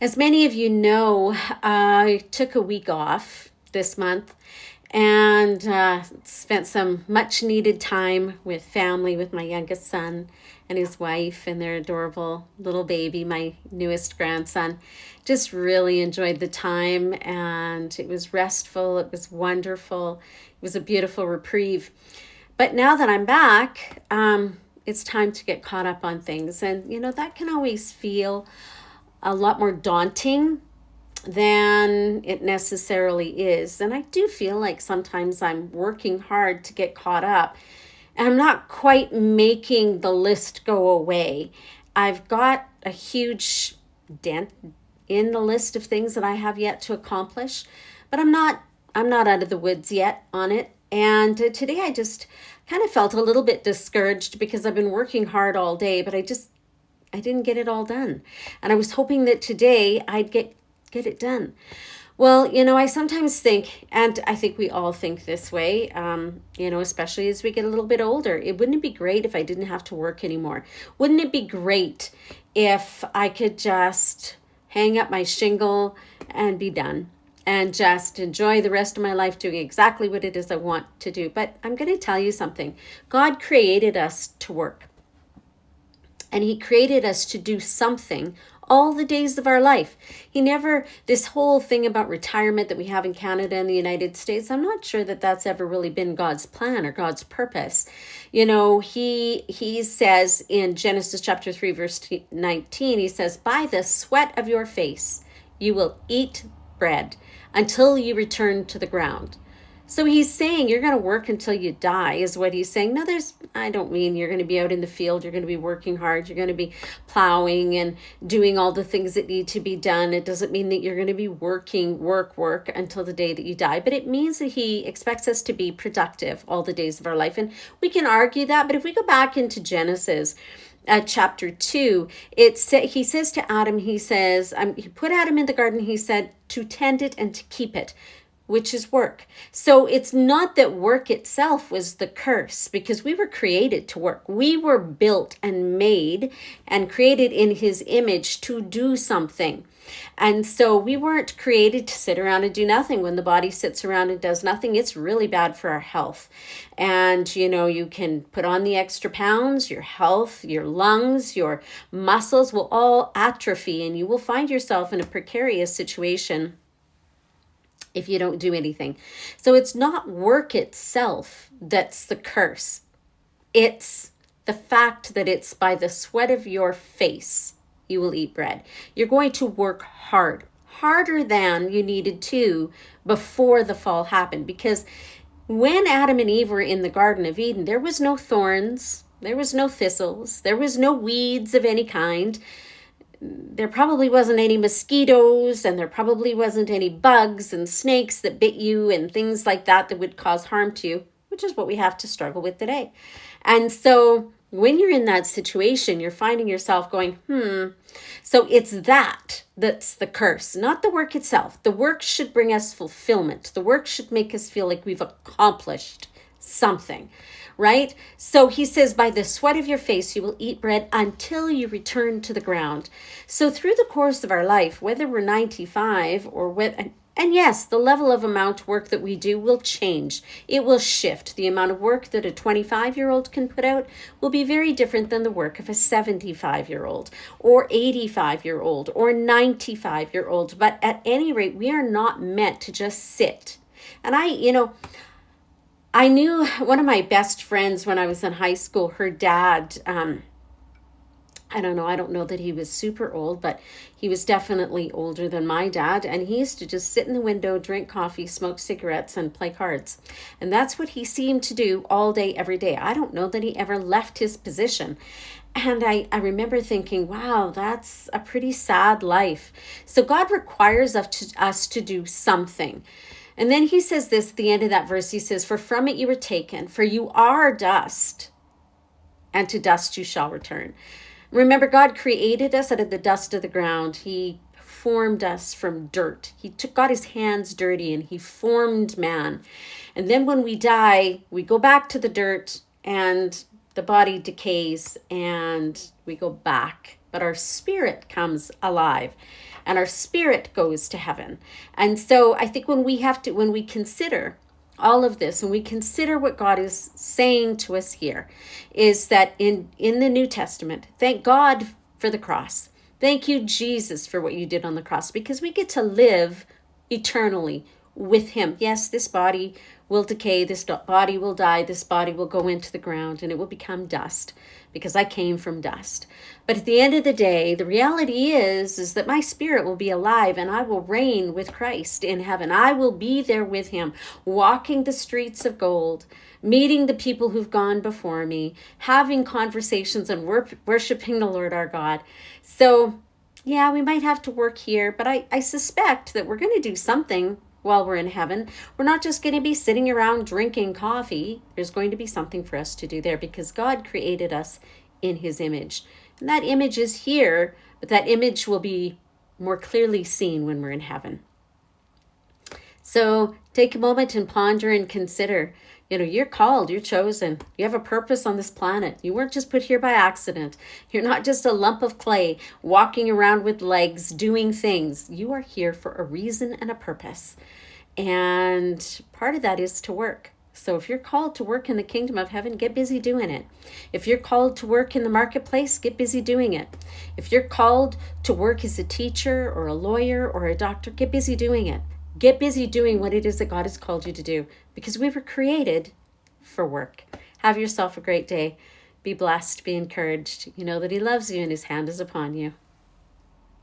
As many of you know, I took a week off this month and spent some much needed time with family, with my youngest son and his wife and their adorable little baby, my newest grandson. Just really enjoyed the time, and it was restful, it was wonderful, it was a beautiful reprieve. But now that I'm back, it's time to get caught up on things. And, that can always feel a lot more daunting than it necessarily is. And I do feel like sometimes I'm working hard to get caught up and I'm not quite making the list go away. I've got a huge dent in the list of things that I have yet to accomplish, but I'm not out of the woods yet on it. And today I just kind of felt a little bit discouraged because I've been working hard all day, but I didn't get it all done. And I was hoping that today I'd get it done. Well, I sometimes think, and I think we all think this way, especially as we get a little bit older. Wouldn't it be great if I didn't have to work anymore? Wouldn't it be great if I could just hang up my shingle and be done and just enjoy the rest of my life doing exactly what it is I want to do? But I'm going to tell you something. God created us to work. And he created us to do something all the days of our life. This whole thing about retirement that we have in Canada and the United States, I'm not sure that that's ever really been God's plan or God's purpose. He says in Genesis chapter 3, verse 19, he says, by the sweat of your face, you will eat bread until you return to the ground. So he's saying you're going to work until you die is what he's saying. Now I don't mean you're going to be out in the field. You're going to be working hard. You're going to be plowing and doing all the things that need to be done. It doesn't mean that you're going to be working, work until the day that you die. But it means that he expects us to be productive all the days of our life. And we can argue that. But if we go back into Genesis, chapter 2, he says to Adam, he put Adam in the garden, he said, to tend it and to keep it, which is work. So it's not that work itself was the curse, because we were created to work. We were built and made and created in his image to do something. And so we weren't created to sit around and do nothing. When the body sits around and does nothing, it's really bad for our health. And, you can put on the extra pounds, your health, your lungs, your muscles will all atrophy, and you will find yourself in a precarious situation if you don't do anything. So it's not work itself that's the curse. It's the fact that it's by the sweat of your face you will eat bread. You're going to work hard, harder than you needed to before the fall happened. Because when Adam and Eve were in the Garden of Eden, there was no thorns, there was no thistles, there was no weeds of any kind. There probably wasn't any mosquitoes, and there probably wasn't any bugs and snakes that bit you and things like that would cause harm to you, which is what we have to struggle with today. And so when you're in that situation, you're finding yourself going, So it's that's the curse, not the work itself. The work should bring us fulfillment. The work should make us feel like we've accomplished something. Right? So he says, by the sweat of your face, you will eat bread until you return to the ground. So through the course of our life, whether we're 95 or and yes, the level of amount of work that we do will change. It will shift. The amount of work that a 25-year-old can put out will be very different than the work of a 75-year-old or 85-year-old or 95-year-old. But at any rate, we are not meant to just sit. And I knew one of my best friends when I was in high school, her dad, I don't know that he was super old, but he was definitely older than my dad. And he used to just sit in the window, drink coffee, smoke cigarettes, and play cards. And that's what he seemed to do all day, every day. I don't know that he ever left his position. And I remember thinking, wow, that's a pretty sad life. So God requires us to do something. And then he says this at the end of that verse. He says, for from it you were taken, for you are dust, and to dust you shall return. Remember, God created us out of the dust of the ground. He formed us from dirt. Got his hands dirty and he formed man. And then when we die, we go back to the dirt and the body decays and we go back but our spirit comes alive and our spirit goes to heaven. And so I think when we consider all of this, when we consider what God is saying to us here, is that in the New Testament, thank God for the cross. Thank you, Jesus, for what you did on the cross, because we get to live eternally with him. Yes, this body will decay, this body will die, this body will go into the ground, and it will become dust, because I came from dust. But at the end of the day, the reality is that my spirit will be alive, and I will reign with Christ in heaven. I will be there with him, walking the streets of gold, meeting the people who've gone before me, having conversations and worshiping the Lord our God. So yeah, we might have to work here, but I suspect that we're going to do something while we're in heaven. We're not just going to be sitting around drinking coffee. There's going to be something for us to do there, because God created us in his image. And that image is here, but that image will be more clearly seen when we're in heaven. So take a moment and ponder and consider, you're called, you're chosen, you have a purpose on this planet. You weren't just put here by accident. You're not just a lump of clay walking around with legs doing things. You are here for a reason and a purpose. And part of that is to work. So if you're called to work in the kingdom of heaven, get busy doing it. If you're called to work in the marketplace, get busy doing it. If you're called to work as a teacher or a lawyer or a doctor, get busy doing it. Get busy doing what it is that God has called you to do, because we were created for work. Have yourself a great day. Be blessed, be encouraged. You know that he loves you and his hand is upon you.